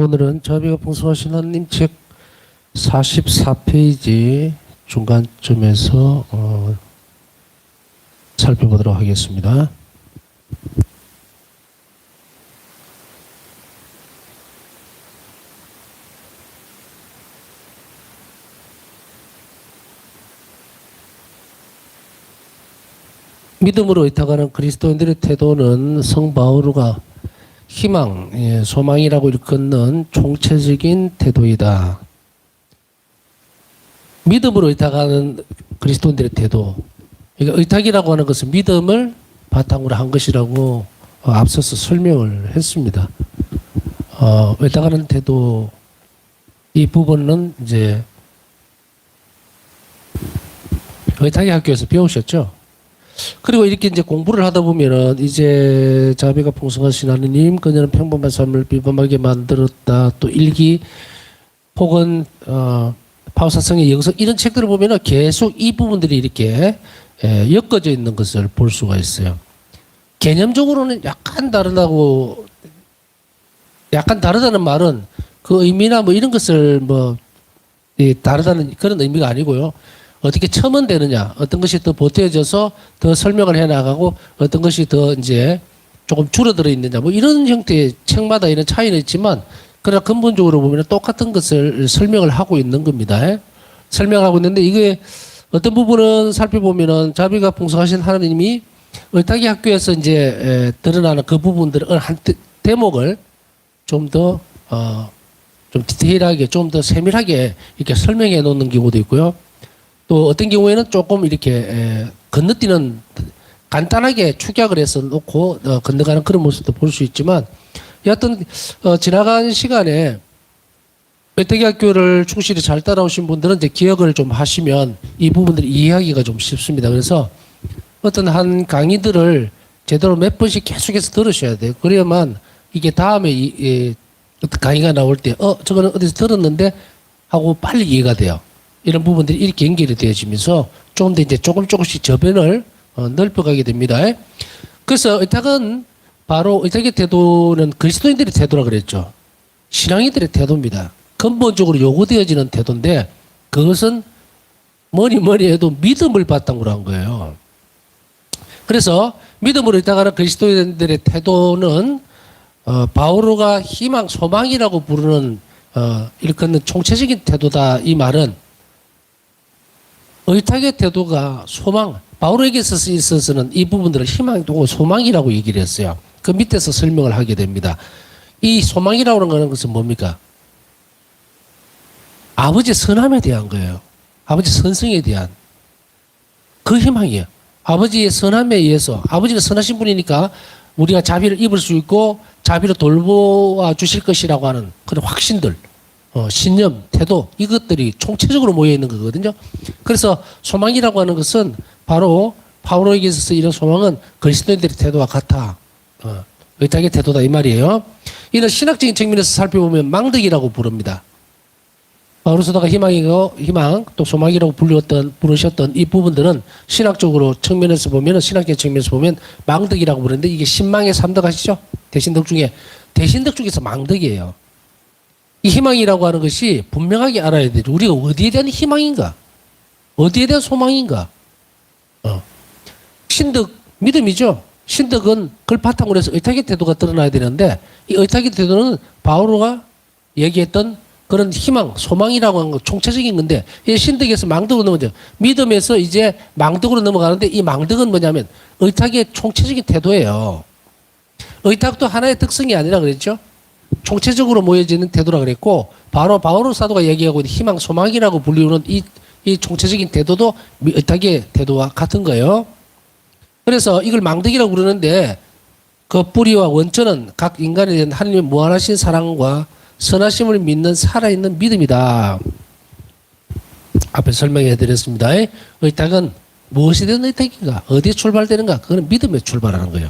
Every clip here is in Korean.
오늘은 자비가 풍성하신 하나님 책 44페이지 중간쯤에서 살펴보도록 하겠습니다. 믿음으로 의탁하는 그리스도인들의 태도는 성 바오로가 희망, 소망이라고 일컫는 총체적인 태도이다. 믿음으로 의탁하는 그리스도인들의 태도. 그러니까 의탁이라고 하는 것은 믿음을 바탕으로 한 것이라고 앞서서 설명을 했습니다. 의탁하는 태도, 이 부분은 이제 의탁의 학교에서 배우셨죠? 그리고 이렇게 이제 공부를 하다 보면은 이제 자비가 풍성하신 하느님, 그녀는 평범한 삶을 비범하게 만들었다. 또 일기 혹은 파우사성의 영성 이런 책들을 보면은 계속 이 부분들이 이렇게 엮어져 있는 것을 볼 수가 있어요. 개념적으로는 약간 다르다는 말은 그 의미나 뭐 이런 것을 다르다는 그런 의미가 아니고요. 어떻게 첨언되느냐, 어떤 것이 더 보태져서 더 설명을 해 나가고 어떤 것이 더 이제 조금 줄어들어 있느냐, 뭐 이런 형태의 책마다 이런 차이는 있지만 그러나 근본적으로 보면 똑같은 것을 설명을 하고 있는 겁니다. 설명하고 있는데 이게 어떤 부분은 살펴보면은 자비가 풍성하신 하나님이 의탁의 학교에서 이제 드러나는 그 부분들을 한 대목을 좀 더 좀 디테일하게, 좀 더 세밀하게 이렇게 설명해 놓는 경우도 있고요. 또 어떤 경우에는 조금 이렇게 건너뛰는 간단하게 축약을 해서 놓고 건너가는 그런 모습도 볼 수 있지만 여하튼 지나간 시간에 의탁의 학교를 충실히 잘 따라오신 분들은 이제 기억을 좀 하시면 이 부분들을 이해하기가 좀 쉽습니다. 그래서 어떤 한 강의들을 제대로 몇 번씩 계속해서 들으셔야 돼요. 그래야만 이게 다음에 어떤 강의가 나올 때 저거는 어디서 들었는데 하고 빨리 이해가 돼요. 이런 부분들이 이렇게 연결이 되어지면서 좀 더 이제 조금씩 저변을 넓혀가게 됩니다. 그래서 의탁은 바로 의탁의 태도는 그리스도인들의 태도라 그랬죠. 신앙인들의 태도입니다. 근본적으로 요구되어지는 태도인데 그것은 뭐니 해도 믿음을 바탕으로 한 거예요. 그래서 믿음으로 의탁하는 그리스도인들의 태도는 바오로가 희망, 소망이라고 부르는 일컫는 총체적인 태도다. 이 말은 의탁의 태도가 소망, 바울에게 있어서는 이 부분들을 희망이고 소망이라고 얘기를 했어요. 그 밑에서 설명을 하게 됩니다. 이 소망이라고 하는 것은 뭡니까? 아버지 선함에 대한 거예요. 아버지 선성에 대한 그 희망이에요. 아버지의 선함에 의해서, 아버지가 선하신 분이니까 우리가 자비를 입을 수 있고 자비로 돌보아 주실 것이라고 하는 그런 확신들, 신념, 태도 이것들이 총체적으로 모여 있는 거거든요. 그래서 소망이라고 하는 것은 바로 바오로에게 있어서 이런 소망은 그리스도인들의 태도와 같아. 의탁의 태도다 이 말이에요. 이런 신학적인 측면에서 살펴보면 망덕이라고 부릅니다. 바오로 사도가 희망 또 소망이라고 부르셨던 이 부분들은 신학적으로 측면에서 보면, 신학적인 측면에서 보면 망덕이라고 부르는데 이게 신망의 삼덕 아시죠? 대신덕 중에서 망덕이에요. 이 희망이라고 하는 것이 분명하게 알아야 되죠. 우리가 어디에 대한 희망인가? 어디에 대한 소망인가? 신덕, 믿음이죠. 신덕은 그걸 바탕으로 해서 의탁의 태도가 드러나야 되는데 이 의탁의 태도는 바오로가 얘기했던 그런 희망, 소망이라고 하는 거 총체적인 건데 이 신덕에서 망덕으로 넘어져. 믿음에서 이제 망덕으로 넘어가는데 이 망덕은 뭐냐면 의탁의 총체적인 태도예요. 의탁도 하나의 특성이 아니라 그랬죠. 총체적으로 모여지는 태도라 그랬고 바로 바오로 사도가 얘기하고 있는 희망, 소망이라고 불리우는 이 총체적인 태도도 의탁의 태도와 같은 거예요. 그래서 이걸 망덕이라고 부르는데 그 뿌리와 원천은 각 인간에 대한 하나님의 무한하신 사랑과 선하심을 믿는 살아있는 믿음이다. 앞에 설명해 드렸습니다. 의탁은 무엇이 되는 의탁인가? 어디에 출발되는가? 그건 믿음에 출발하는 거예요.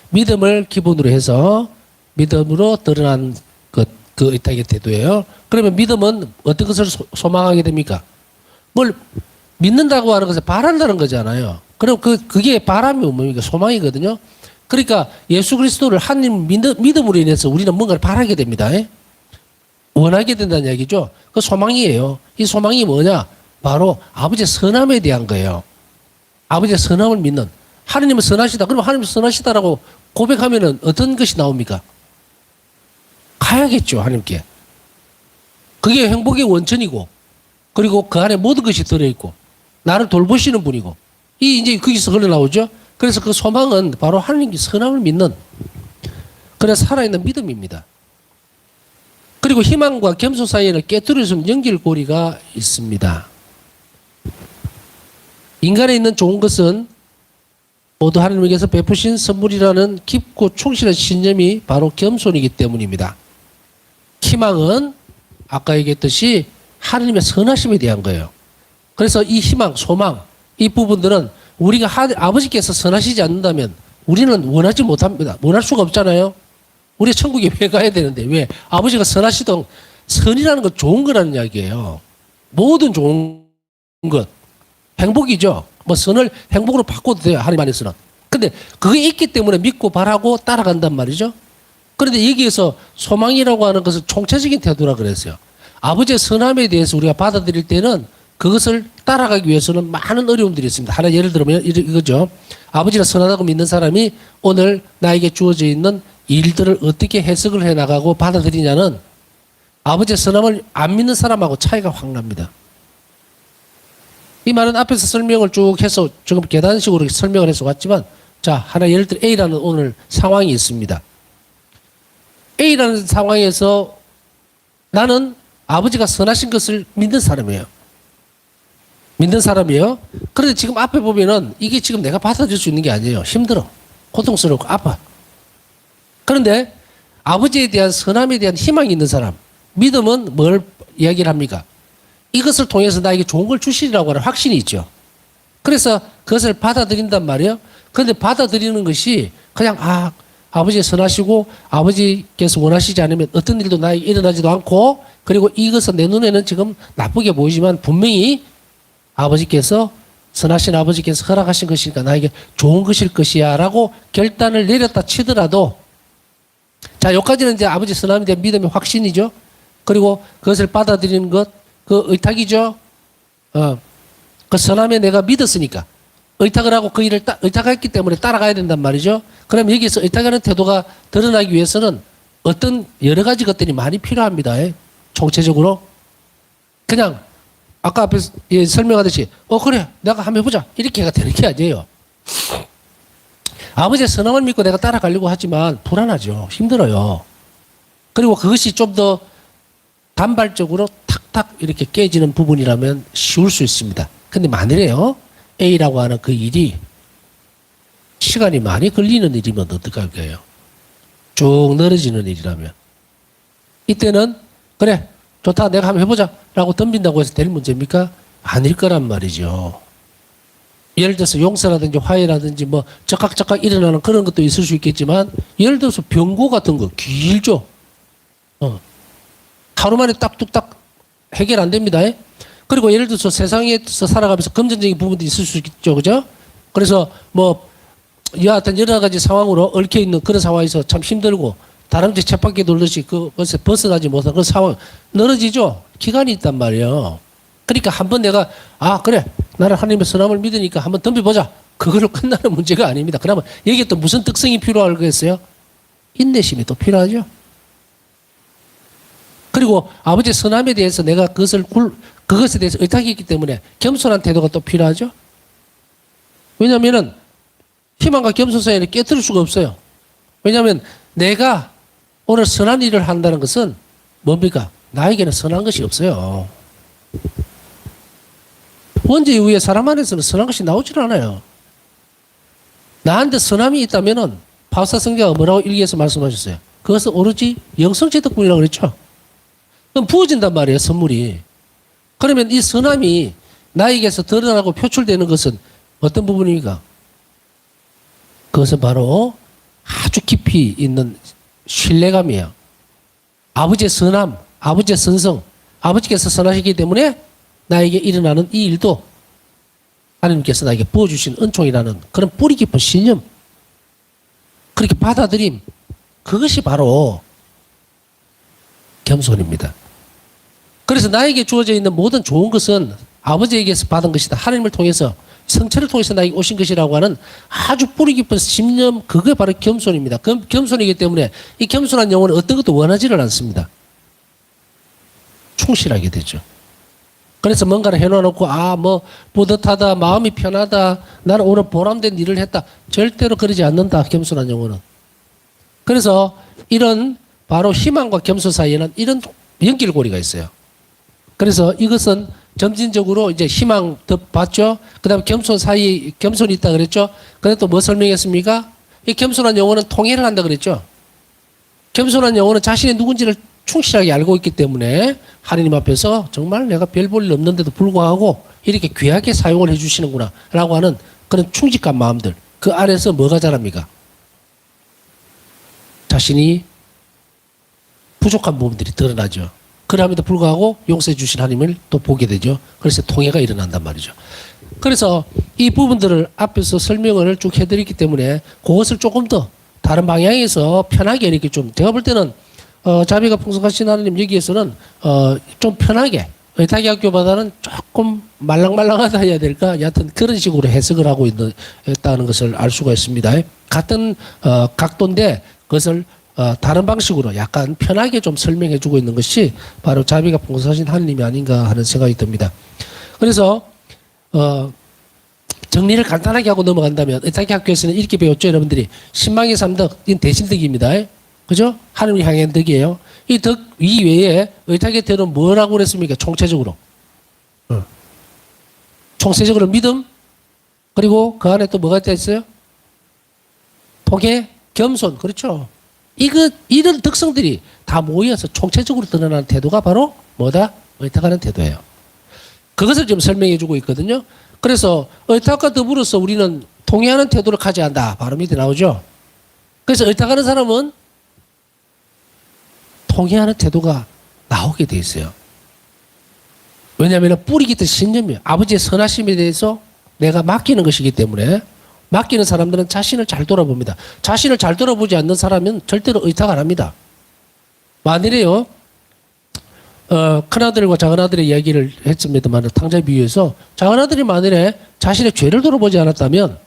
믿음을 기본으로 해서 믿음으로 드러난 그 의탁의 태도예요. 그러면 믿음은 어떤 것을 소망하게 됩니까? 뭘 믿는다고 하는 것을 바란다는 거잖아요. 그럼 그게 바람이 뭡니까? 소망이거든요. 그러니까 예수 그리스도를 하나님 믿음으로 인해서 우리는 뭔가를 바라게 됩니다. 원하게 된다는 얘기죠. 그 소망이에요. 이 소망이 뭐냐? 바로 아버지의 선함에 대한 거예요. 아버지의 선함을 믿는. 하느님은 선하시다. 그러면 하느님 선하시다라고 고백하면은 어떤 것이 나옵니까? 가야겠죠, 하나님께. 그게 행복의 원천이고, 그리고 그 안에 모든 것이 들어있고, 나를 돌보시는 분이고, 이제 거기서 흘러나오죠. 그래서 그 소망은 바로 하나님께 선함을 믿는, 그래 살아있는 믿음입니다. 그리고 희망과 겸손 사이에는 깨뚫을 수 없는 연결고리가 있습니다. 인간에 있는 좋은 것은 모두 하나님께서 베푸신 선물이라는 깊고 충실한 신념이 바로 겸손이기 때문입니다. 희망은 아까 얘기했듯이 하나님의 선하심에 대한 거예요. 그래서 이 희망, 소망, 이 부분들은 우리가 아버지께서 선하시지 않는다면 우리는 원하지 못합니다. 원할 수가 없잖아요. 우리 천국에 왜 가야 되는데, 왜? 아버지가 선하시던, 선이라는 건 좋은 거라는 이야기예요. 모든 좋은 것. 행복이죠. 뭐 선을 행복으로 바꿔도 돼요, 하나님 안에서는. 근데 그게 있기 때문에 믿고 바라고 따라간단 말이죠. 그런데 여기에서 소망이라고 하는 것은 총체적인 태도라 그랬어요. 아버지의 선함에 대해서 우리가 받아들일 때는 그것을 따라가기 위해서는 많은 어려움들이 있습니다. 하나 예를 들면 이거죠. 아버지가 선하다고 믿는 사람이 오늘 나에게 주어져 있는 일들을 어떻게 해석을 해나가고 받아들이냐는 아버지의 선함을 안 믿는 사람하고 차이가 확 납니다. 이 말은 앞에서 설명을 쭉 해서 지금 계단식으로 설명을 해서 왔지만, 자, 하나 예를 들어 A라는 오늘 상황이 있습니다. A라는 상황에서 나는 아버지가 선하신 것을 믿는 사람이에요. 믿는 사람이에요. 그런데 지금 앞에 보면은 이게 지금 내가 받아들일 수 있는 게 아니에요. 힘들어. 고통스럽고 아파. 그런데 아버지에 대한 선함에 대한 희망이 있는 사람, 믿음은 뭘 이야기를 합니까? 이것을 통해서 나에게 좋은 걸 주시리라고 하는 확신이 있죠. 그래서 그것을 받아들인단 말이에요. 그런데 받아들이는 것이 그냥 아버지 선하시고 아버지께서 원하시지 않으면 어떤 일도 나에게 일어나지도 않고, 그리고 이것은 내 눈에는 지금 나쁘게 보이지만 분명히 아버지께서, 선하신 아버지께서 허락하신 것이니까 나에게 좋은 것일 것이야 라고 결단을 내렸다 치더라도, 자, 여기까지는 이제 아버지 선함에 대한 믿음의 확신이죠. 그리고 그것을 받아들이는 것, 그 의탁이죠. 그 선함에 내가 믿었으니까 의탁을 하고 그 일을 의탁했기 때문에 따라가야 된단 말이죠. 그럼 여기서 의탁하는 태도가 드러나기 위해서는 어떤 여러 가지 것들이 많이 필요합니다. 총체적으로. 그냥 아까 앞에 설명하듯이 그래 내가 한번 해보자 이렇게가 되는 게 아니에요. 아버지의 선함을 믿고 내가 따라가려고 하지만 불안하죠. 힘들어요. 그리고 그것이 좀 더 단발적으로 탁탁 이렇게 깨지는 부분이라면 쉬울 수 있습니다. 근데 만일에요, A라고 하는 그 일이 시간이 많이 걸리는 일이면 어떡할 거예요? 쭉 늘어지는 일이라면. 이때는 그래 좋다 내가 한번 해보자 라고 덤빈다고 해서 될 문제입니까? 아닐 거란 말이죠. 예를 들어서 용서라든지 화해라든지 뭐 적각적각 일어나는 그런 것도 있을 수 있겠지만, 예를 들어서 병고 같은 거 길죠. 하루 만에 딱뚝딱 해결 안 됩니다. 그리고 예를 들어서 세상에서 살아가면서 금전적인 부분도 있을 수 있죠. 그죠? 그래서 뭐 여하튼 여러 가지 상황으로 얽혀 있는 그런 상황에서 참 힘들고 다람쥐 쳇바퀴 돌듯이 그것에 벗어나지 못한 그런 상황 늘어지죠. 기간이 있단 말이에요. 그러니까 한번 내가 그래 나는 하나님의 선함을 믿으니까 한번 덤벼보자. 그걸로 끝나는 문제가 아닙니다. 그러면 여기에 또 무슨 특성이 필요하겠어요? 인내심이 또 필요하죠. 그리고 아버지의 선함에 대해서 내가 그것에 대해서 의탁이 있기 때문에 겸손한 태도가 또 필요하죠. 왜냐하면은 희망과 겸손 사이에는 깨뜨릴 수가 없어요. 왜냐하면 내가 오늘 선한 일을 한다는 것은 뭡니까? 나에게는 선한 것이 없어요. 원죄 이후에 사람 안에서는 선한 것이 나오질 않아요. 나한테 선함이 있다면은 바우사 성자가 뭐라고 일기에서 말씀하셨어요? 그것은 오로지 영성체 덕분이라고 그랬죠. 그럼 부어진단 말이에요, 선물이. 그러면 이 선함이 나에게서 드러나고 표출되는 것은 어떤 부분입니까? 그것은 바로 아주 깊이 있는 신뢰감이에요. 아버지의 선함, 아버지의 선성, 아버지께서 선하시기 때문에 나에게 일어나는 이 일도 하나님께서 나에게 부어주신 은총이라는 그런 뿌리 깊은 신념, 그렇게 받아들임, 그것이 바로 겸손입니다. 그래서 나에게 주어져 있는 모든 좋은 것은 아버지에게서 받은 것이다. 하나님을 통해서 성체를 통해서 나에게 오신 것이라고 하는 아주 뿌리 깊은 신념, 그게 바로 겸손입니다. 겸손이기 때문에 이 겸손한 영혼은 어떤 것도 원하지를 않습니다. 충실하게 되죠. 그래서 뭔가를 해놓고 뭐 뿌듯하다, 마음이 편하다, 나는 오늘 보람된 일을 했다. 절대로 그러지 않는다. 겸손한 영혼은. 그래서 이런 바로 희망과 겸손 사이에는 이런 연결고리가 있어요. 그래서 이것은 점진적으로 이제 희망 더 받죠. 그다음에 겸손 사이 겸손이 있다 그랬죠. 근데 또 뭐 설명했습니까? 이 겸손한 영혼은 통해를 한다 그랬죠. 겸손한 영혼은 자신이 누군지를 충실하게 알고 있기 때문에 하나님 앞에서 정말 내가 별 볼 일 없는데도 불구하고 이렇게 귀하게 사용을 해주시는구나 라고 하는 그런 충직한 마음들, 그 안에서 뭐가 자랍니까? 자신이 부족한 부분들이 드러나죠. 그럼에도 불구하고 용서해 주신 하나님을 또 보게 되죠. 그래서 통해가 일어난단 말이죠. 그래서 이 부분들을 앞에서 설명을 쭉 해드렸기 때문에 그것을 조금 더 다른 방향에서 편하게 이렇게 좀, 제가 볼 때는 자비가 풍성하신 하나님 여기에서는 좀 편하게 의탁의 학교보다는 조금 말랑말랑하다 해야 될까? 여하튼 그런 식으로 해석을 하고 있다는 것을 알 수가 있습니다. 같은 각도인데 그것을 다른 방식으로 약간 편하게 좀 설명해 주고 있는 것이 바로 자비가 풍성하신 하나님이 아닌가 하는 생각이 듭니다. 그래서 정리를 간단하게 하고 넘어간다면 의탁의 학교에서는 이렇게 배웠죠. 여러분들이 신망의 3덕, 이건 대신덕입니다. 그죠? 하나님을 향한 덕이에요. 이 덕 이외에 의탁의 덕은 뭐라고 그랬습니까? 총체적으로. 총체적으로 믿음, 그리고 그 안에 또 뭐가 있어요? 통해, 겸손. 그렇죠? 이런 특성들이 다 모여서 총체적으로 드러나는 태도가 바로 뭐다? 의탁하는 태도예요. 그것을 지금 설명해 주고 있거든요. 그래서 의탁과 더불어서 우리는 통해하는 태도를 가져야 한다. 바로 밑에 나오죠. 그래서 의탁하는 사람은 통해하는 태도가 나오게 돼 있어요. 왜냐하면 뿌리 깊은 신념이에요. 아버지의 선하심에 대해서 내가 맡기는 것이기 때문에 맡기는 사람들은 자신을 잘 돌아봅니다. 자신을 잘 돌아보지 않는 사람은 절대로 의탁 안 합니다. 만일에요, 큰아들과 작은아들의 이야기를 했습니다만 탕자 비유에서 작은아들이 만일에 자신의 죄를 돌아보지 않았다면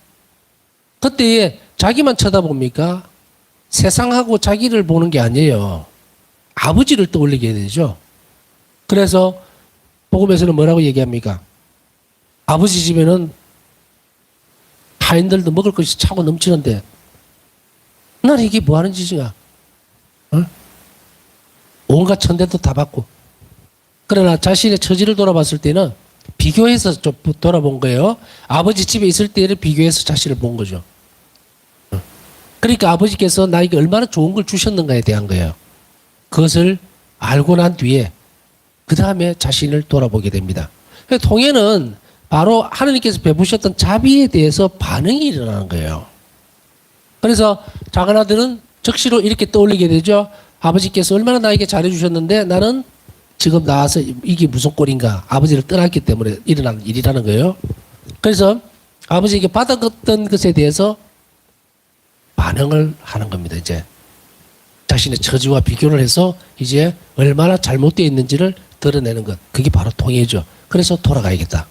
그때에 자기만 쳐다봅니까? 세상하고 자기를 보는 게 아니에요. 아버지를 떠올리게 되죠. 그래서 복음에서는 뭐라고 얘기합니까? 아버지 집에는 타인들도 먹을 것이 차고 넘치는데 나는 이게 뭐 하는 짓이야? 온갖 천대도 다 받고. 그러나 자신의 처지를 돌아봤을 때는 비교해서 좀 돌아본 거예요. 아버지 집에 있을 때를 비교해서 자신을 본 거죠. 그러니까 아버지께서 나에게 얼마나 좋은 걸 주셨는가에 대한 거예요. 그것을 알고 난 뒤에 그 다음에 자신을 돌아보게 됩니다. 통해는 바로 하나님께서 베푸셨던 자비에 대해서 반응이 일어나는 거예요. 그래서 작은 아들은 즉시로 이렇게 떠올리게 되죠. 아버지께서 얼마나 나에게 잘해주셨는데 나는 지금 나와서 이게 무슨 꼴인가. 아버지를 떠났기 때문에 일어난 일이라는 거예요. 그래서 아버지에게 받았던 것에 대해서 반응을 하는 겁니다. 이제 자신의 처지와 비교를 해서 이제 얼마나 잘못되어 있는지를 드러내는 것. 그게 바로 통해죠. 그래서 돌아가야겠다.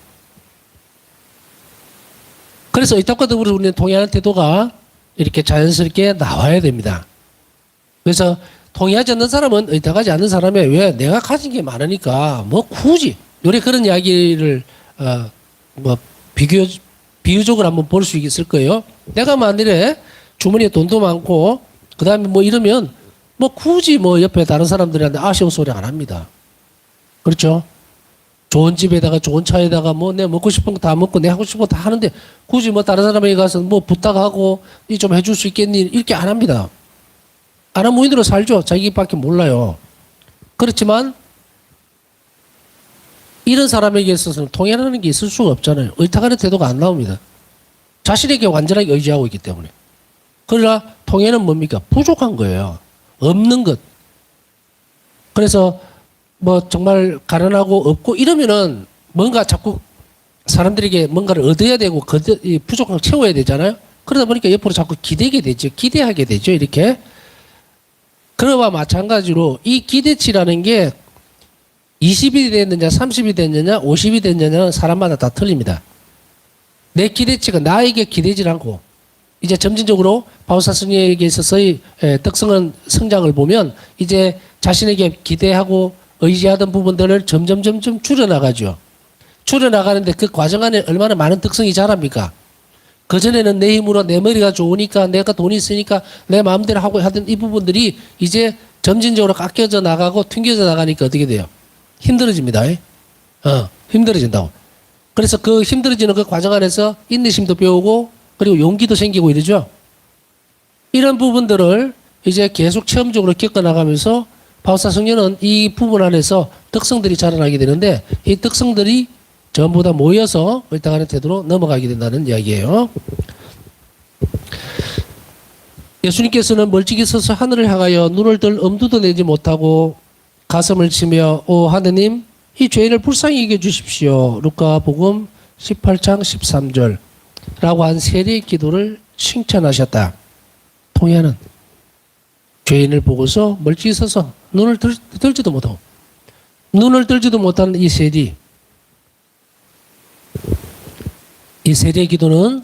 그래서 의탁과 더불어 우리는 통해하는 태도가 이렇게 자연스럽게 나와야 됩니다. 그래서 통해하지 않는 사람은 의탁하지 않는 사람이 왜 내가 가진 게 많으니까 뭐 굳이 우리 그런 이야기를 뭐 비유적으로 한번 볼 수 있을 거예요. 내가 만일에 주머니에 돈도 많고 그 다음에 뭐 이러면 뭐 굳이 뭐 옆에 다른 사람들한테 아쉬운 소리 안 합니다. 그렇죠? 좋은 집에다가 좋은 차에다가 뭐 내 먹고 싶은 거 다 먹고 내 하고 싶은 거 다 하는데 굳이 뭐 다른 사람에게 가서 뭐 부탁하고 이 좀 해줄 수 있겠니? 이렇게 안 합니다. 안 하면 무인으로 살죠. 자기밖에 몰라요. 그렇지만 이런 사람에게 있어서는 통해하는 게 있을 수가 없잖아요. 의탁하는 태도가 안 나옵니다. 자신에게 완전하게 의지하고 있기 때문에. 그러나 통해는 뭡니까? 부족한 거예요. 없는 것. 그래서 뭐 정말 가난하고 없고 이러면은 뭔가 자꾸 사람들에게 뭔가를 얻어야 되고 이 부족한 걸 채워야 되잖아요. 그러다 보니까 옆으로 자꾸 기대게 되죠. 기대하게 되죠. 이렇게. 그러와 마찬가지로 이 기대치라는 게 20이 됐느냐, 30이 됐느냐, 50이 됐느냐는 사람마다 다 틀립니다. 내 기대치가 나에게 기대지 않고 이제 점진적으로 바오사 스님에게 있어서의 특성은 성장을 보면 이제 자신에게 기대하고 의지하던 부분들을 점점 줄여나가죠. 줄여나가는데 그 과정 안에 얼마나 많은 특성이 자랍니까? 그전에는 내 힘으로 내 머리가 좋으니까 내가 돈이 있으니까 내 마음대로 하고 하던 이 부분들이 이제 점진적으로 깎여져 나가고 튕겨져 나가니까 어떻게 돼요? 힘들어집니다. 힘들어진다고. 그래서 그 힘들어지는 그 과정 안에서 인내심도 배우고 그리고 용기도 생기고 이러죠. 이런 부분들을 이제 계속 체험적으로 겪어나가면서 바오사 성녀는 이 부분 안에서 특성들이 자라나게 되는데 이 특성들이 전부 다 모여서 을당하는 태도로 넘어가게 된다는 이야기예요. 예수님께서는 멀찍이 서서 하늘을 향하여 눈을 들 엄두도 내지 못하고 가슴을 치며 오 하느님 이 죄인을 불쌍히 여겨주십시오. 루카복음 18장 13절 라고 한 세례의 기도를 칭찬하셨다. 통해하는 죄인을 보고서 멀찍이 서서 눈을 들지도 못하고 눈을 들지도 못하는 이 세리 이 세례의 기도는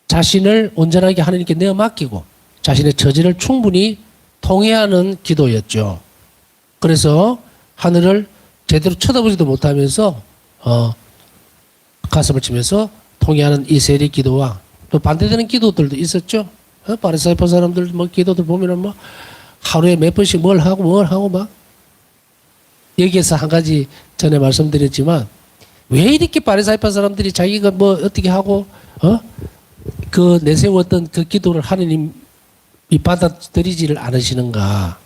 자신을 온전하게 하나님께 내어 맡기고 자신의 처지를 충분히 통해하는 기도였죠. 그래서 하늘을 제대로 쳐다보지도 못하면서 가슴을 치면서 통해하는 이 세례 기도와 또 반대되는 기도들도 있었죠. 바리사이파 사람들 뭐 기도들 보면은 뭐 하루에 몇 번씩 뭘 하고 막 여기에서 한 가지 전에 말씀드렸지만 왜 이렇게 바리사이파 사람들이 자기가 뭐 어떻게 하고 그 내세웠던 그 기도를 하느님이 받아들이지를 않으시는가?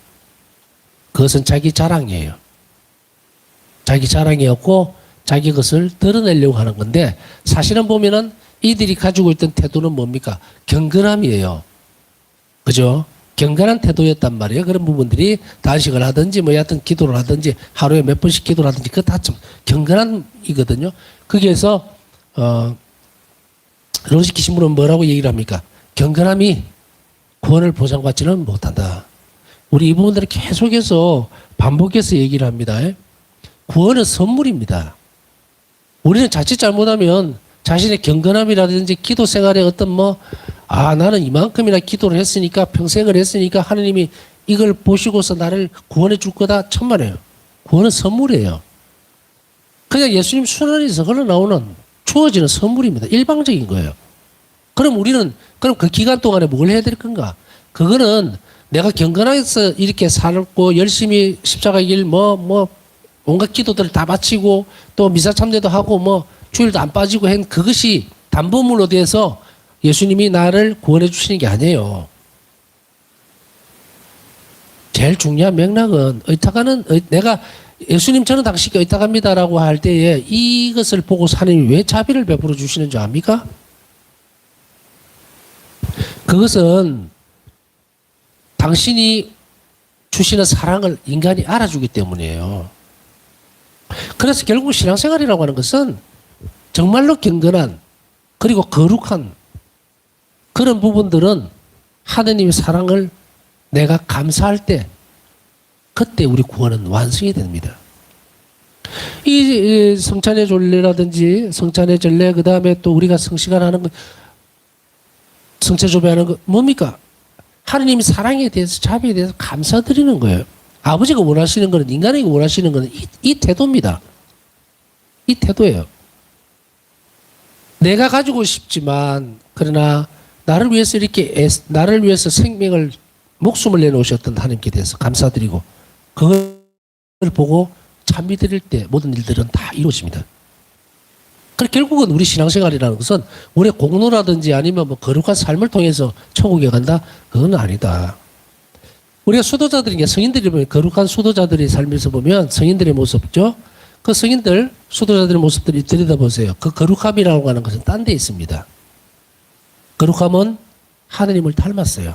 그것은 자기 자랑이에요. 자기 자랑이었고 자기 것을 드러내려고 하는 건데 사실은 보면은 이들이 가지고 있던 태도는 뭡니까? 경건함이에요. 그죠? 경건한 태도였단 말이에요. 그런 부분들이 단식을 하든지 뭐 여하튼 기도를 하든지 하루에 몇 번씩 기도를 하든지 그거 다 좀 경건함이거든요. 거기에서 로지키 신문은 뭐라고 얘기를 합니까? 경건함이 구원을 보장받지는 못한다. 우리 이 부분들을 계속해서 반복해서 얘기를 합니다. 구원은 선물입니다. 우리는 자칫 잘못하면 자신의 경건함이라든지 기도 생활에 어떤 나는 이만큼이나 기도를 했으니까 평생을 했으니까 하느님이 이걸 보시고서 나를 구원해 줄 거다 천만에요. 구원은 선물이에요. 그냥 예수님 순환에서 흘러나오는 주어지는 선물입니다. 일방적인 거예요. 그럼 우리는 그럼 그 기간 동안에 뭘 해야 될 건가? 그거는 내가 경건해서 이렇게 살고 열심히 십자가 길 온갖 기도들을 다 바치고 또 미사 참배도 하고 주일도 안 빠지고 한 그것이 담보물로 돼서 예수님이 나를 구원해 주시는 게 아니에요. 제일 중요한 맥락은 내가 예수님 저는 당신께 의탁합니다라고 할 때에 이것을 보고 하나님이 왜 자비를 베풀어 주시는 줄 압니까? 그것은 당신이 주시는 사랑을 인간이 알아주기 때문이에요. 그래서 결국 신앙생활이라고 하는 것은 정말로 경건한 그리고 거룩한 그런 부분들은 하느님의 사랑을 내가 감사할 때 그때 우리 구원은 완성이 됩니다. 이 성찬의 존례라든지 성찬의 전례 그 다음에 또 우리가 성시간 하는 것 성체조배하는 거 뭡니까? 하느님의 사랑에 대해서 자비에 대해서 감사드리는 거예요. 아버지가 원하시는 것은 인간에게 원하시는 것은 이 태도입니다. 이 태도예요. 내가 가지고 싶지만 그러나 나를 위해서 생명을 목숨을 내놓으셨던 하나님께 대해서 감사드리고 그걸 보고 찬미 드릴 때 모든 일들은 다 이루어집니다. 그래서 결국은 우리 신앙생활이라는 것은 우리의 공로라든지 아니면 거룩한 삶을 통해서 천국에 간다? 그건 아니다. 우리가 수도자들이 성인들이 보면 거룩한 수도자들의 삶에서 보면 성인들의 모습죠. 그 성인들 수도자들의 모습들이 들여다보세요. 그 거룩함이라고 하는 것은 딴 데 있습니다. 거룩함은 하느님을 닮았어요.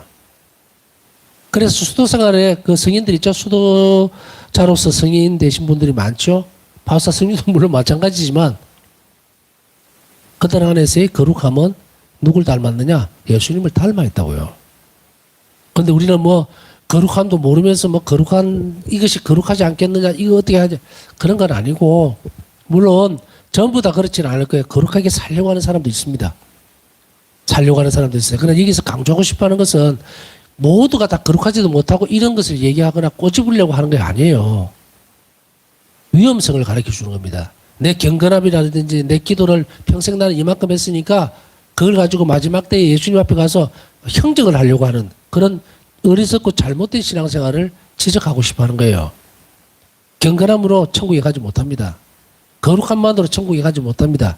그래서 수도생활에 그 성인들 있죠. 수도자로서 성인 되신 분들이 많죠. 바오사 성인도 물론 마찬가지지만 그들 안에서의 거룩함은 누굴 닮았느냐? 예수님을 닮아있다고요. 그런데 우리는 거룩함도 모르면서 뭐 거룩한 이것이 거룩하지 않겠느냐 이거 어떻게 하냐 그런 건 아니고 물론 전부 다 그렇지는 않을 거예요. 거룩하게 살려고 하는 사람도 있습니다. 살려고 하는 사람도 있어요. 그러나 여기서 강조하고 싶어 하는 것은 모두가 다 거룩하지도 못하고 이런 것을 얘기하거나 꼬집으려고 하는 게 아니에요. 위험성을 가르쳐 주는 겁니다. 내 경건함이라든지 내 기도를 평생 나는 이만큼 했으니까 그걸 가지고 마지막 때에 예수님 앞에 가서 형적을 하려고 하는 그런 어리석고 잘못된 신앙생활을 지적하고 싶어 하는 거예요. 경건함으로 천국에 가지 못합니다. 거룩함만으로 천국에 가지 못합니다.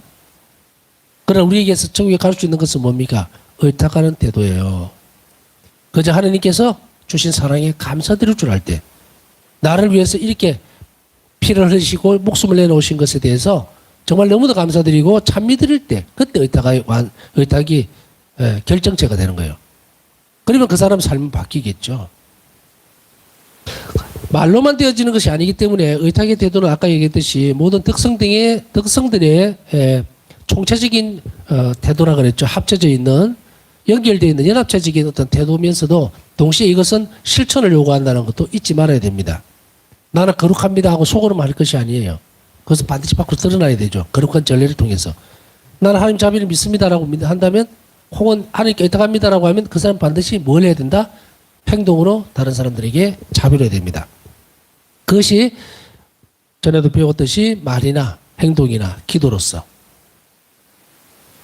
그러나 우리에게서 천국에 갈 수 있는 것은 뭡니까? 의탁하는 태도예요. 그저 하나님께서 주신 사랑에 감사드릴 줄 알 때, 나를 위해서 이렇게 피를 흘리시고 목숨을 내놓으신 것에 대해서 정말 너무도 감사드리고 찬미 드릴 때, 그때 의탁이 결정체가 되는 거예요. 그러면 그 사람 삶은 바뀌겠죠. 말로만 되어지는 것이 아니기 때문에 의탁의 태도는 아까 얘기했듯이 모든 특성들의 총체적인 태도라 그랬죠. 합쳐져 있는 연결되어 있는 연합체적인 어떤 태도면서도 동시에 이것은 실천을 요구한다는 것도 잊지 말아야 됩니다. 나는 거룩합니다 하고 속으로 말할 것이 아니에요. 그것은 반드시 밖으로 드러나야 되죠. 거룩한 전례를 통해서. 나는 하나님 자비를 믿습니다라고 한다면 혹은 하나님께 의탁합니다라고 하면 그 사람 반드시 뭘 해야 된다? 행동으로 다른 사람들에게 자비를 해야 됩니다. 그것이 전에도 배웠듯이 말이나 행동이나 기도로서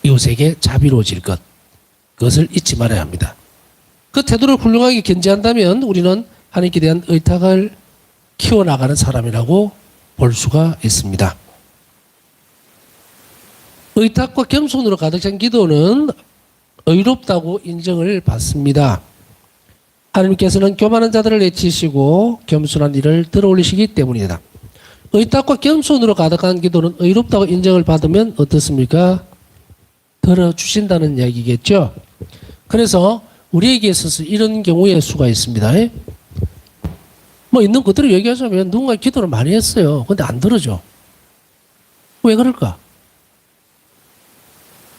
이웃에게 자비로워질 것, 그것을 잊지 말아야 합니다. 그 태도를 훌륭하게 견지한다면 우리는 하나님께 대한 의탁을 키워나가는 사람이라고 볼 수가 있습니다. 의탁과 겸손으로 가득 찬 기도는 의롭다고 인정을 받습니다. 하나님께서는 교만한 자들을 내치시고 겸손한 이를 들어올리시기 때문이다. 의탁과 겸손으로 가득한 기도는 의롭다고 인정을 받으면 어떻습니까? 들어주신다는 이야기겠죠. 그래서 우리에게 있어서 이런 경우의 수가 있습니다. 뭐 있는 그대로 얘기하자면 누군가 기도를 많이 했어요. 근데 안 들어줘. 왜 그럴까?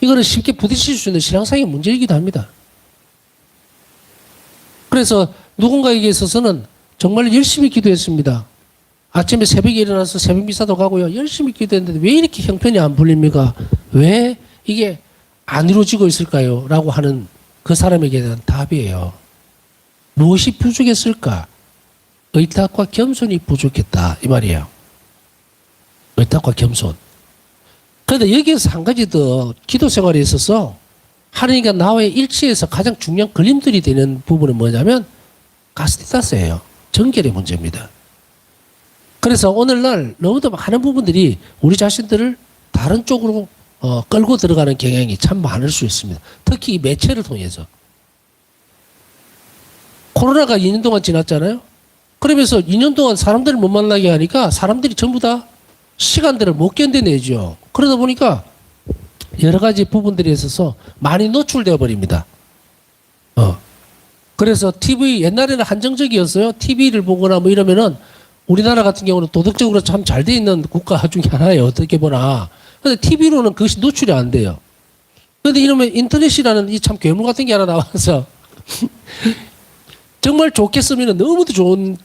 이거는 쉽게 부딪힐 수 있는 신앙상의 문제이기도 합니다. 그래서 누군가에게 있어서는 정말 열심히 기도했습니다. 아침에 새벽에 일어나서 새벽 미사도 가고요. 열심히 기도했는데 왜 이렇게 형편이 안 풀립니까? 왜 이게 안 이루어지고 있을까요? 라고 하는 그 사람에게 대한 답이에요. 무엇이 부족했을까? 의탁과 겸손이 부족했다. 이 말이에요. 의탁과 겸손. 그런데 여기에서 한 가지 더 기도 생활에 있어서 하나님과 나와의 일치에서 가장 중요한 걸림돌이 되는 부분은 뭐냐면 가스티타스예요. 정결의 문제입니다. 그래서 오늘날 너무도 많은 부분들이 우리 자신들을 다른 쪽으로 끌고 들어가는 경향이 참 많을 수 있습니다. 특히 이 매체를 통해서. 코로나가 2년 동안 지났잖아요. 그러면서 2년 동안 사람들을 못 만나게 하니까 사람들이 전부 다 시간들을 못 견뎌내죠. 그러다 보니까 여러 가지 부분들에 있어서 많이 노출되어 버립니다. 그래서 TV, 옛날에는 한정적이었어요. TV를 보거나 뭐 이러면은 우리나라 같은 경우는 도덕적으로 참 잘 돼 있는 국가 중에 하나예요. 어떻게 보나. 근데 TV로는 그것이 노출이 안 돼요. 그런데 이러면 인터넷이라는 이 참 괴물 같은 게 하나 나와서 정말 좋게 쓰면은 너무도 좋은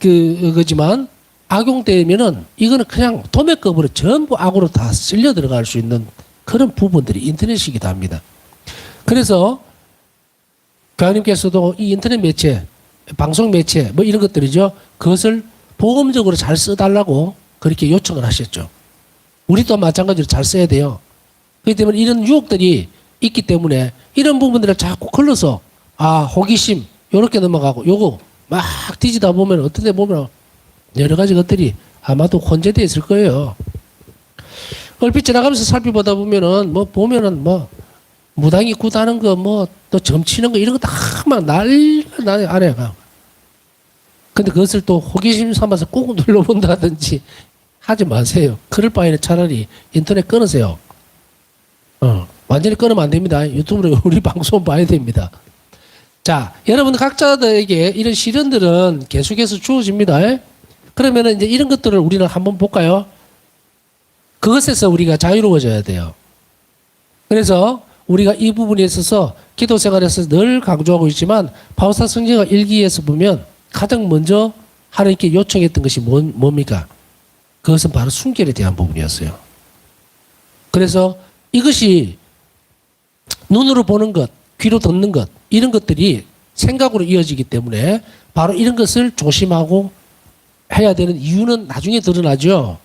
거지만 악용되면은 이거는 그냥 도매급으로 전부 악으로 다 쓸려 들어갈 수 있는 그런 부분들이 인터넷이기도 합니다. 그래서 교황님께서도 이 인터넷 매체, 방송 매체 뭐 이런 것들이죠. 그것을 보험적으로 잘 써달라고 그렇게 요청을 하셨죠. 우리도 마찬가지로 잘 써야 돼요. 그렇기 때문에 이런 유혹들이 있기 때문에 이런 부분들을 자꾸 걸러서 호기심 요렇게 넘어가고 요거 막 뒤지다 보면 어떤 데 보면 여러 가지 것들이 아마도 혼재되어 있을 거예요. 얼핏 지나가면서 살펴보다 보면은 무당이 굿하는 거 또 점치는 거 이런 거 다 막 난리가 안에 가. 근데 그것을 또 호기심 삼아서 꼭 눌러본다든지 하지 마세요. 그럴 바에는 차라리 인터넷 끊으세요. 완전히 끊으면 안 됩니다. 유튜브로 우리 방송 봐야 됩니다. 자, 여러분 각자들에게 이런 시련들은 계속해서 주어집니다. 그러면은 이제 이런 것들을 우리는 한번 볼까요? 그것에서 우리가 자유로워져야 돼요. 그래서 우리가 이 부분에 있어서 기도 생활에서 늘 강조하고 있지만 바오사 성경의 일기에서 보면 가장 먼저 하나님께 요청했던 것이 뭡니까? 그것은 바로 순결에 대한 부분이었어요. 그래서 이것이 눈으로 보는 것, 귀로 듣는 것, 이런 것들이 생각으로 이어지기 때문에 바로 이런 것을 조심하고 해야 되는 이유는 나중에 드러나죠.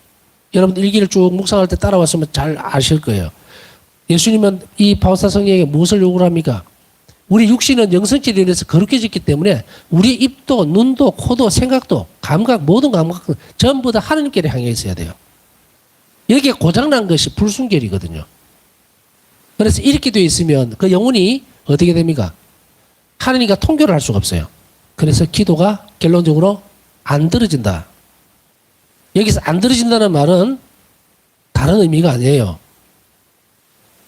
여러분 일기를 쭉 묵상할 때 따라왔으면 잘 아실 거예요. 예수님은 이 바오사 성령에게 무엇을 요구를 합니까? 우리 육신은 영성질에 인해서 거룩해졌기 때문에 우리 입도 눈도 코도 생각도 감각 모든 감각 전부 다 하나님께 향해 있어야 돼요. 여기에 고장난 것이 불순결이거든요. 그래서 이렇게 되어 있으면 그 영혼이 어떻게 됩니까? 하나님과 통교를 할 수가 없어요. 그래서 기도가 결론적으로 안 들어진다. 여기서 안 들어진다는 말은 다른 의미가 아니에요.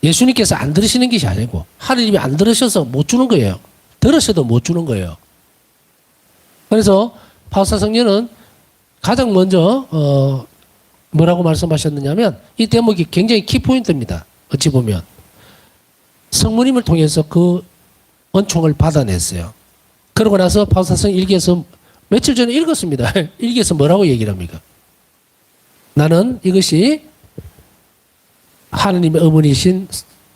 예수님께서 안 들으시는 것이 아니고 하나님이 안 들으셔서 못 주는 거예요. 들으셔도 못 주는 거예요. 그래서 바오사 성령은 가장 먼저 뭐라고 말씀하셨느냐면 이 대목이 굉장히 키포인트입니다. 어찌 보면 성모님을 통해서 그 은총을 받아냈어요. 그러고 나서 바오사 성령 일기에서 며칠 전에 읽었습니다. 일기에서 뭐라고 얘기를 합니까? 나는 이것이 하느님의 어머니신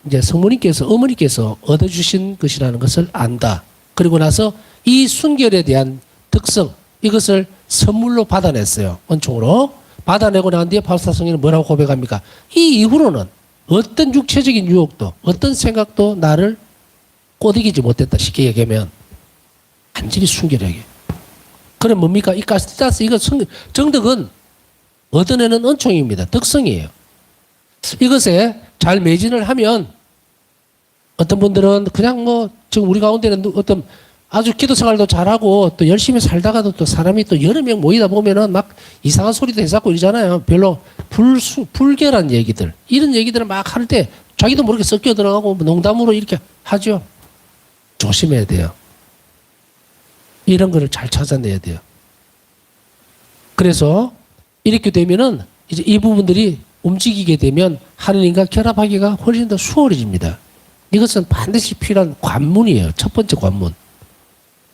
이제 성모님께서 어머니께서 얻어주신 것이라는 것을 안다. 그리고 나서 이 순결에 대한 특성 이것을 선물로 받아냈어요. 은총으로 받아내고 난 뒤에 바오사 성령은 뭐라고 고백합니까? 이 이후로는 어떤 육체적인 유혹도 어떤 생각도 나를 꼬드기지 못했다. 쉽게 얘기하면 완전히 순결하게. 그럼 뭡니까? 이 가스티다스 이거 정덕은 얻어내는 은총입니다. 덕성이에요. 이것에 잘 매진을 하면 어떤 분들은 그냥 뭐 지금 우리 가운데는 어떤 아주 기도 생활도 잘하고 또 열심히 살다가도 또 사람이 또 여러 명 모이다 보면은 막 이상한 소리도 해갖고 이러잖아요. 별로 불결한 얘기들 이런 얘기들을 막 할 때 자기도 모르게 섞여 들어가고 농담으로 이렇게 하죠. 조심해야 돼요. 이런 거를 잘 찾아내야 돼요. 그래서 이렇게 되면은 이제 이 부분들이 움직이게 되면 하느님과 결합하기가 훨씬 더 수월해집니다. 이것은 반드시 필요한 관문이에요. 첫 번째 관문.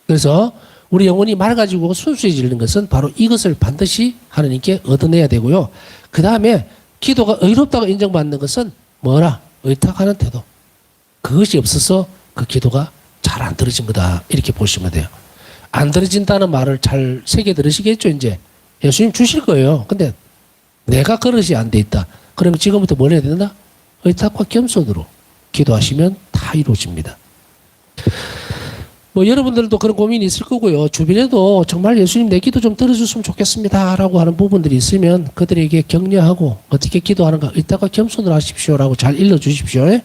그래서 우리 영혼이 맑아지고 순수해지는 것은 바로 이것을 반드시 하느님께 얻어내야 되고요. 그 다음에 기도가 의롭다고 인정받는 것은 뭐라? 의탁하는 태도. 그것이 없어서 그 기도가 잘 안 들어진 거다. 이렇게 보시면 돼요. 안 들어진다는 말을 잘 새겨 들으시겠죠, 이제. 예수님 주실 거예요. 근데 내가 그릇이 안 돼 있다. 그러면 지금부터 뭘 해야 된다? 의탁과 겸손으로 기도하시면 다 이루어집니다. 뭐 여러분들도 그런 고민이 있을 거고요. 주변에도 정말 예수님 내 기도 좀 들어줬으면 좋겠습니다. 라고 하는 부분들이 있으면 그들에게 격려하고 어떻게 기도하는가 의탁과 겸손으로 하십시오. 라고 잘 일러주십시오.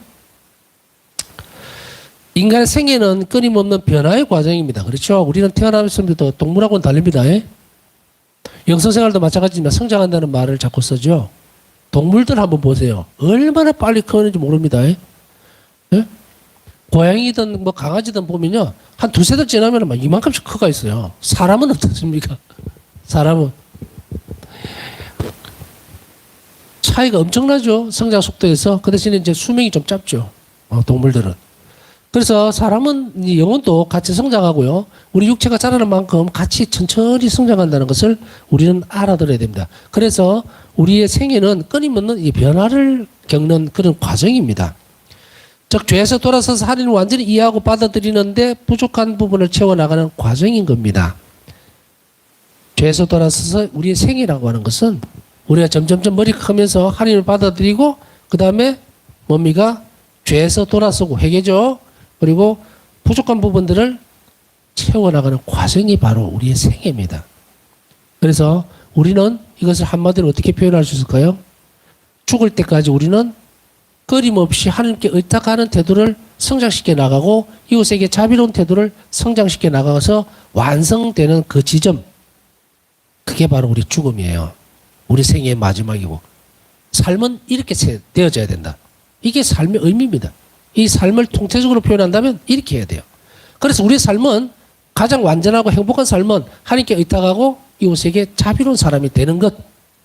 인간의 생애는 끊임없는 변화의 과정입니다. 그렇죠? 우리는 태어나면서부터 동물하고는 다릅니다. 영성생활도 마찬가지지만 성장한다는 말을 자꾸 쓰죠. 동물들 한번 보세요. 얼마나 빨리 크는지 모릅니다. 예? 고양이든 뭐 강아지든 보면요. 한 두세 달 지나면 막 이만큼씩 커가 있어요. 사람은 어떻습니까? 사람은. 차이가 엄청나죠. 성장 속도에서. 그 대신에 이제 수명이 좀 짧죠. 동물들은. 그래서 사람은 영혼도 같이 성장하고요. 우리 육체가 자라는 만큼 같이 천천히 성장한다는 것을 우리는 알아들어야 됩니다. 그래서 우리의 생애는 끊임없는 이 변화를 겪는 그런 과정입니다. 즉 죄에서 돌아서서 하나님을 완전히 이해하고 받아들이는데 부족한 부분을 채워나가는 과정인 겁니다. 죄에서 돌아서서 우리의 생애라고 하는 것은 우리가 점점점 머리 크면서 하나님을 받아들이고 그 다음에 뭡니까? 죄에서 돌아서고 회개죠. 그리고 부족한 부분들을 채워나가는 과정이 바로 우리의 생애입니다. 그래서 우리는 이것을 한마디로 어떻게 표현할 수 있을까요? 죽을 때까지 우리는 끊임없이 하나님께 의탁하는 태도를 성장시켜 나가고 이웃에게 자비로운 태도를 성장시켜 나가서 완성되는 그 지점, 그게 바로 우리 죽음이에요. 우리 생애의 마지막이고 삶은 이렇게 되어져야 된다. 이게 삶의 의미입니다. 이 삶을 통째적으로 표현한다면 이렇게 해야 돼요. 그래서 우리의 삶은 가장 완전하고 행복한 삶은 하나님께 의탁하고 이웃에게 자비로운 사람이 되는 것,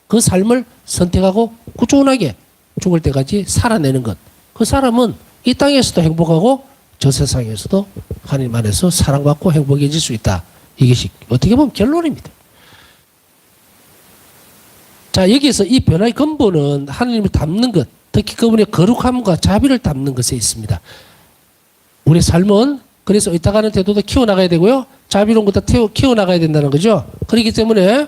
그 삶을 선택하고 꾸준하게 죽을 때까지 살아내는 것. 그 사람은 이 땅에서도 행복하고 저 세상에서도 하나님 안에서 사랑받고 행복해질 수 있다. 이것이 어떻게 보면 결론입니다. 자, 여기에서 이 변화의 근본은 하나님을 닮는 것, 특히 그분의 거룩함과 자비를 닮는 것에 있습니다. 우리의 삶은 그래서 의탁하는 태도도 키워나가야 되고요. 자비로운 것도 키워나가야 된다는 거죠. 그렇기 때문에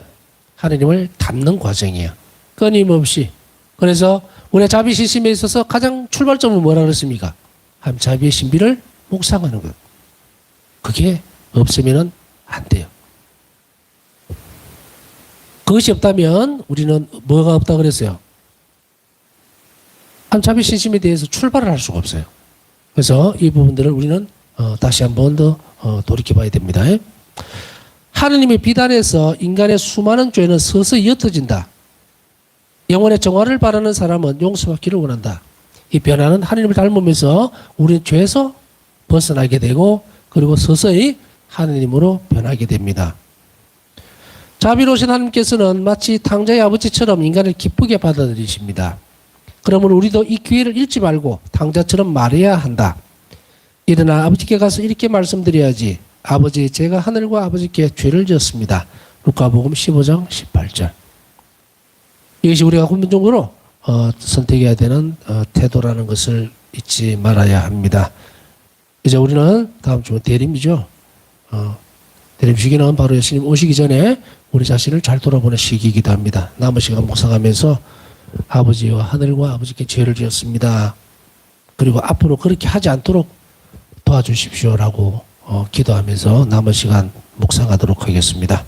하나님을 닮는 과정이에요. 끊임없이. 그래서 우리의 자비 시심에 있어서 가장 출발점은 뭐라 그랬습니까? 하나님 자비의 신비를 묵상하는 것. 그게 없으면 안 돼요. 그것이 없다면 우리는 뭐가 없다 그랬어요? 하나님 자비 신심에 대해서 출발을 할 수가 없어요. 그래서 이 부분들을 우리는 다시 한 번 더 돌이켜봐야 됩니다. 하느님의 비단에서 인간의 수많은 죄는 서서히 옅어진다. 영혼의 정화를 바라는 사람은 용서받기를 원한다. 이 변화는 하느님을 닮으면서 우리는 죄에서 벗어나게 되고 그리고 서서히 하느님으로 변하게 됩니다. 자비로우신 하나님께서는 마치 탕자의 아버지처럼 인간을 기쁘게 받아들이십니다. 그러면 우리도 이 기회를 잃지 말고 탕자처럼 말해야 한다. 일어나 아버지께 가서 이렇게 말씀드려야지. 아버지, 제가 하늘과 아버지께 죄를 지었습니다. 루카복음 15장 18절. 이것이 우리가 근본적으로 선택해야 되는 태도라는 것을 잊지 말아야 합니다. 이제 우리는 다음 주는 대림이죠. 대림 시기는 바로 예수님 오시기 전에 우리 자신을 잘 돌아보는 시기이기도 합니다. 남은 시간 묵상하면서 아버지와 하늘과 아버지께 죄를 지었습니다. 그리고 앞으로 그렇게 하지 않도록 도와주십시오라고 기도하면서 남은 시간 묵상하도록 하겠습니다.